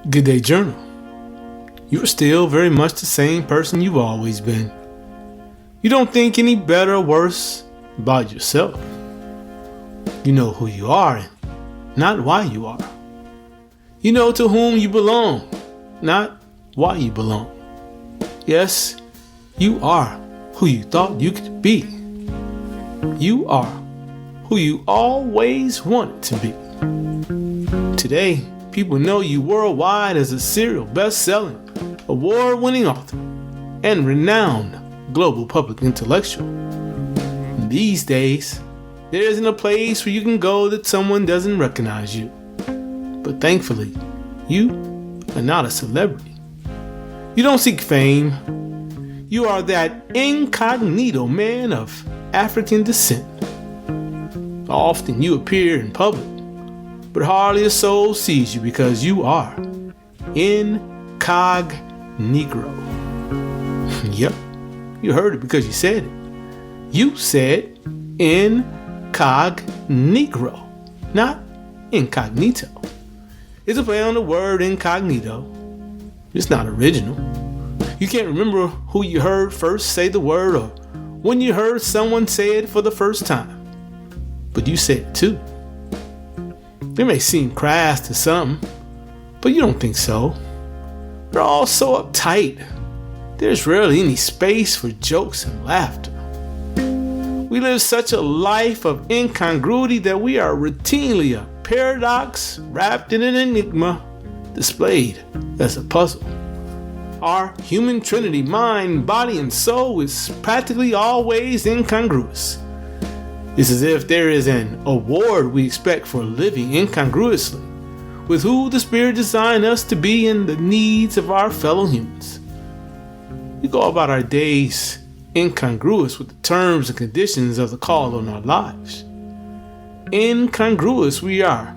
Good day, journal. You're still very much the same person you've always been. You don't think any better or worse about yourself. You know who you are and not why you are. You know to whom you belong, not why you belong. Yes, you are who you thought you could be. You are who you always wanted to be. Today, people know you worldwide as a serial best-selling, award-winning author and renowned global public intellectual. These days, there isn't a place where you can go that someone doesn't recognize you. But thankfully, you are not a celebrity. You don't seek fame. You are that incognito man of African descent. Often you appear in public, but hardly a soul sees you because you are incognegro. Yep, you heard it because you said it. You said incognegro, not incognito. It's a play on the word incognito. It's not original. You can't remember who you heard first say the word or when you heard someone say it for the first time. But you said it too. It may seem crass to some, but you don't think so. We're all so uptight. There's rarely any space for jokes and laughter. We live such a life of incongruity that we are routinely a paradox wrapped in an enigma, displayed as a puzzle. Our human trinity, mind, body, and soul is practically always incongruous. It's as if there is an award we expect for living incongruously with who the Spirit designed us to be and the needs of our fellow humans. We go about our days incongruous with the terms and conditions of the call on our lives. Incongruous we are,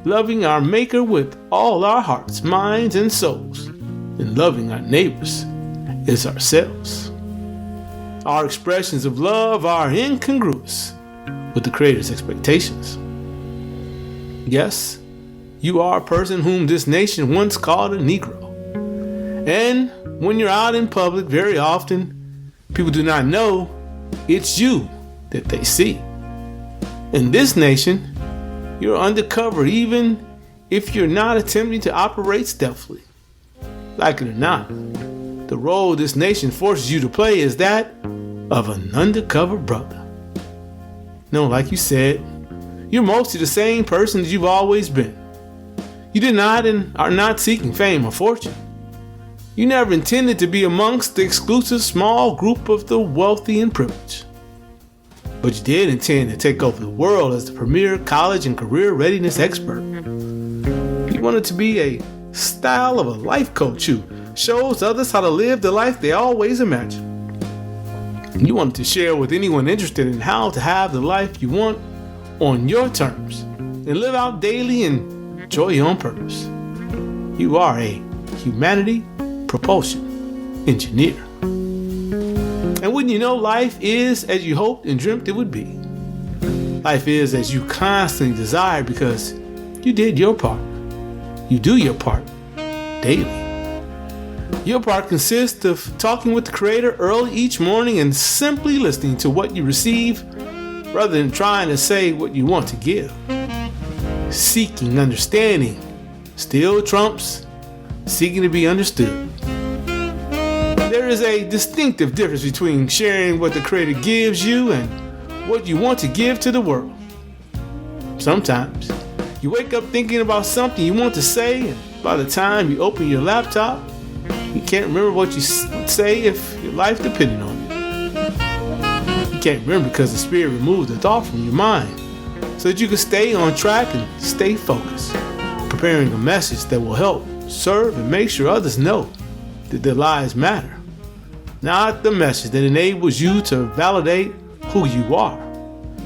loving our Maker with all our hearts, minds, and souls, and loving our neighbors as ourselves. Our expressions of love are incongruous with the Creator's expectations. Yes, you are a person whom this nation once called a Negro. And when you're out in public, very often, people do not know it's you that they see. In this nation, you're undercover even if you're not attempting to operate stealthily. Like it or not, the role this nation forces you to play is that of an undercover brother. No, like you said, you're mostly the same person that you've always been. You did not and are not seeking fame or fortune. You never intended to be amongst the exclusive small group of the wealthy and privileged. But you did intend to take over the world as the premier college and career readiness expert. You wanted to be a style of a life coach who shows others how to live the life they always imagined. You wanted to share with anyone interested in how to have the life you want on your terms and live out daily and enjoy your own purpose. You are a humanity propulsion engineer. And wouldn't you know, life is as you hoped and dreamt it would be. Life is as you constantly desired because you did your part. You do your part daily. Your part consists of talking with the Creator early each morning and simply listening to what you receive rather than trying to say what you want to give. Seeking understanding still trumps seeking to be understood. There is a distinctive difference between sharing what the Creator gives you and what you want to give to the world. Sometimes you wake up thinking about something you want to say, and by the time you open your laptop, you can't remember what you would say if your life depended on it. You can't remember because the Spirit removed the thought from your mind so that you can stay on track and stay focused, preparing a message that will help serve and make sure others know that their lives matter. Not the message that enables you to validate who you are,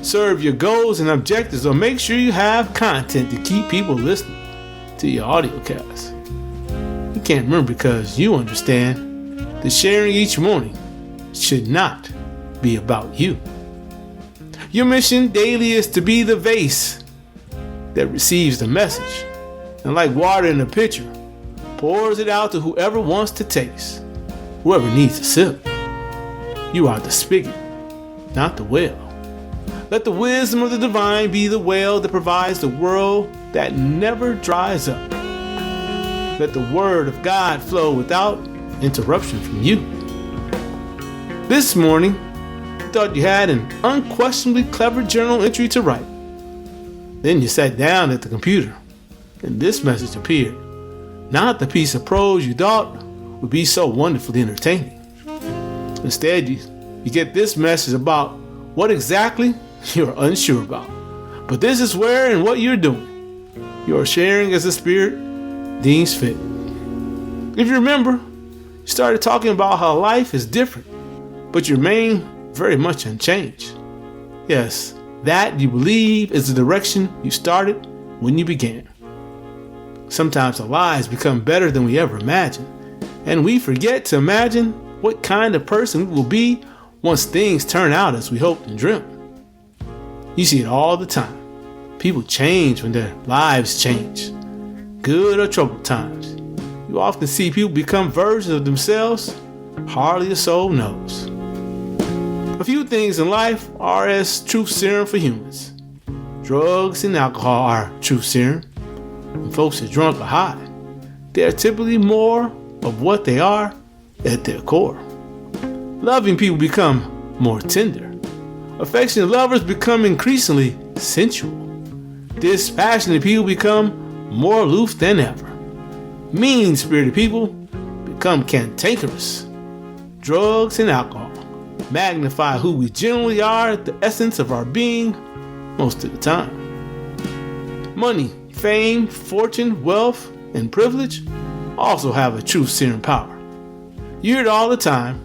serve your goals and objectives, or make sure you have content to keep people listening to your audio cast. You can't remember because you understand that sharing each morning should not be about you. Your mission daily is to be the vase that receives the message. And like water in a pitcher, pours it out to whoever wants to taste, whoever needs a sip. You are the spigot, not the well. Let the wisdom of the divine be the well that provides the world that never dries up. Let the word of God flow without interruption from you. This morning, you thought you had an unquestionably clever journal entry to write. Then you sat down at the computer, and this message appeared. Not the piece of prose you thought would be so wonderfully entertaining. Instead, you get this message about what exactly you're unsure about. But this is where and what you're doing. You're sharing as the Spirit deems fit. If you remember, you started talking about how life is different, but you remain very much unchanged. Yes, that you believe is the direction you started when you began. Sometimes our lives become better than we ever imagined, and we forget to imagine what kind of person we will be once things turn out as we hoped and dreamt. You see it all the time. People change when their lives change. Good or troubled times. You often see people become versions of themselves hardly a soul knows. A few things in life are as truth serum for humans. Drugs and alcohol are truth serum. When folks are drunk or high, they are typically more of what they are at their core. Loving people become more tender. Affectionate lovers become increasingly sensual. Dispassionate people become more aloof than ever. Mean-spirited people become cantankerous. Drugs and alcohol magnify who we generally are at the essence of our being most of the time. Money, fame, fortune, wealth, and privilege also have a truth serum power. You hear it all the time.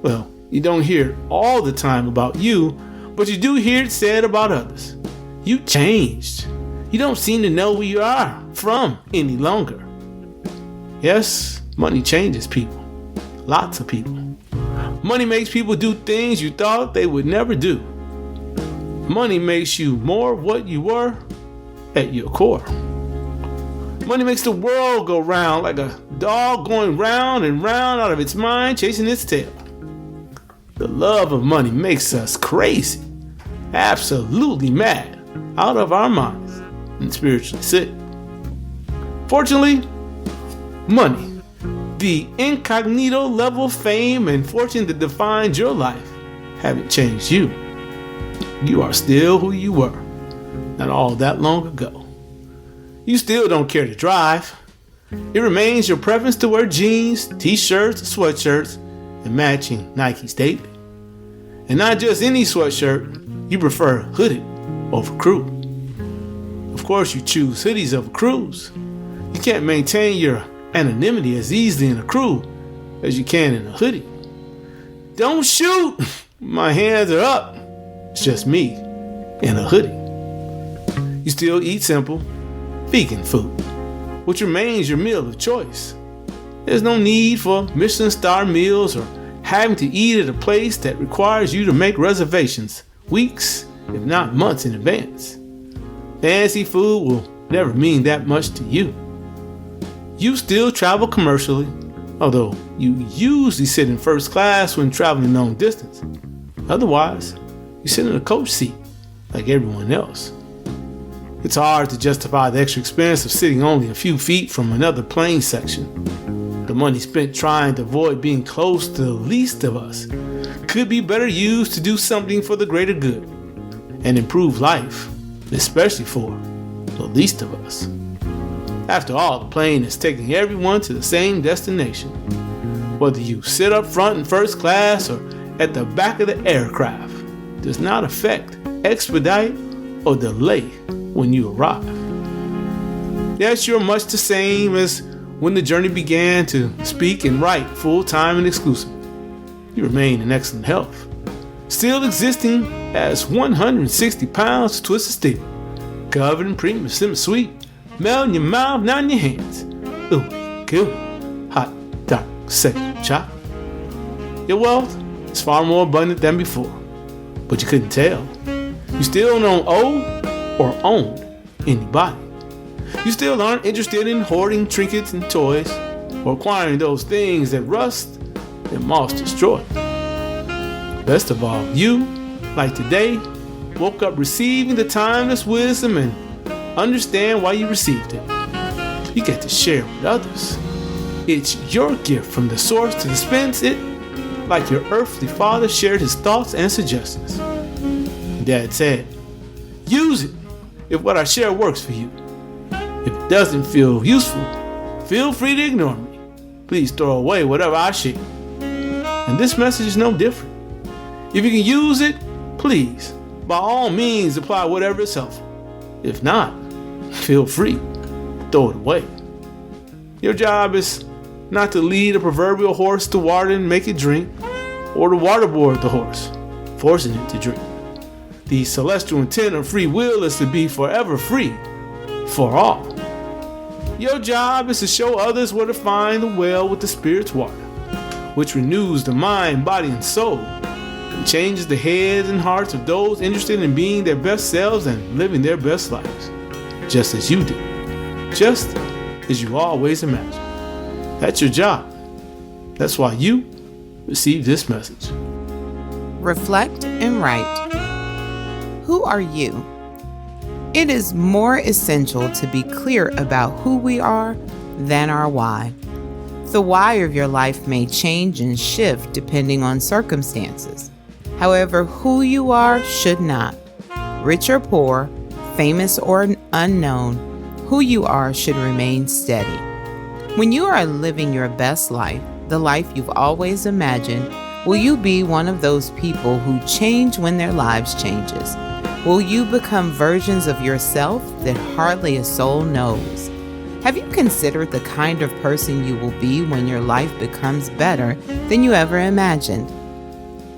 Well, you don't hear it all the time about you, but you do hear it said about others. You changed. You don't seem to know where you are from any longer. Yes, money changes people. Lots of people. Money makes people do things you thought they would never do. Money makes you more what you were at your core. Money makes the world go round like a dog going round and round out of its mind, chasing its tail. The love of money makes us crazy, absolutely mad, out of our minds, and spiritually sick. Fortunately, money, the incognito level fame and fortune that defines your life, haven't changed you. You are still who you were not all that long ago. You still don't care to drive. It remains your preference to wear jeans, t-shirts, sweatshirts, and matching Nikes daily. And not just any sweatshirt, you prefer hooded over crew. Of course, you choose hoodies over crews. You can't maintain your anonymity as easily in a crew as you can in a hoodie. Don't shoot! My hands are up. It's just me in a hoodie. You still eat simple, vegan food, which remains your meal of choice. There's no need for Michelin star meals or having to eat at a place that requires you to make reservations weeks, if not months in advance. Fancy food will never mean that much to you. You still travel commercially, although you usually sit in first class when traveling long distance. Otherwise, you sit in a coach seat like everyone else. It's hard to justify the extra expense of sitting only a few feet from another plane section. The money spent trying to avoid being close to the least of us could be better used to do something for the greater good and improve life, especially for the least of us. After all, the plane is taking everyone to the same destination. Whether you sit up front in first class or at the back of the aircraft does not affect, expedite, or delay when you arrive. Yes, you're much the same as when the journey began to speak and write full-time and exclusive. You remain in excellent health, still existing as 160 pounds of twisted steel, covered in premium cinnamon sweet, melt in your mouth, not in your hands. Ooh, cool, hot, dark, sexy, chocolate. Your wealth is far more abundant than before, but you couldn't tell. You still don't owe or own anybody. You still aren't interested in hoarding trinkets and toys. or acquiring those things that rust and moths destroy. Best of all, you, like today, woke up receiving the timeless wisdom and understand why you received it. You get to share it with others. It's your gift from the source to dispense it like your earthly father shared his thoughts and suggestions. Dad said, use it if what I share works for you. If it doesn't feel useful, feel free to ignore me. Please throw away whatever I share. And this message is no different. If you can use it, please, by all means, apply whatever is helpful. If not, feel free to throw it away. Your job is not to lead a proverbial horse to water and make it drink, or to waterboard the horse, forcing it to drink. The celestial intent of free will is to be forever free for all. Your job is to show others where to find the well with the Spirit's water, which renews the mind, body, and soul, and changes the heads and hearts of those interested in being their best selves and living their best lives, just as you did, just as you always imagined. That's your job. That's why you received this message. Reflect and write. Who are you? It is more essential to be clear about who we are than our why. The why of your life may change and shift depending on circumstances. However, who you are should not. Rich or poor, famous or unknown, who you are should remain steady. When you are living your best life, the life you've always imagined, will you be one of those people who change when their lives changes? Will you become versions of yourself that hardly a soul knows? Have you considered the kind of person you will be when your life becomes better than you ever imagined?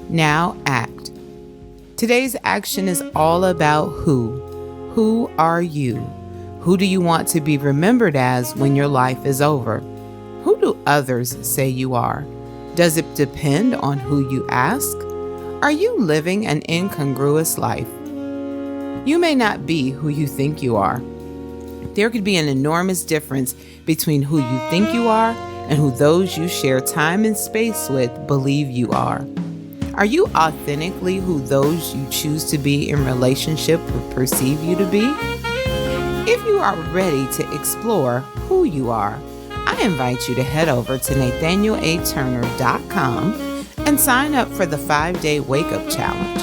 Now act. Today's action is all about who. Who are you? Who do you want to be remembered as when your life is over? Who do others say you are? Does it depend on who you ask? Are you living an incongruous life? You may not be who you think you are. There could be an enormous difference between who you think you are and who those you share time and space with believe you are. Are you authentically who those you choose to be in relationship would perceive you to be? If you are ready to explore who you are, I invite you to head over to nathanielaturner.com and sign up for the 5-day wake-up challenge.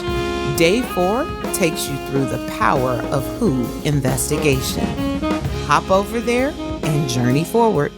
Day 4 takes you through the power of who investigation. Hop over there and journey forward.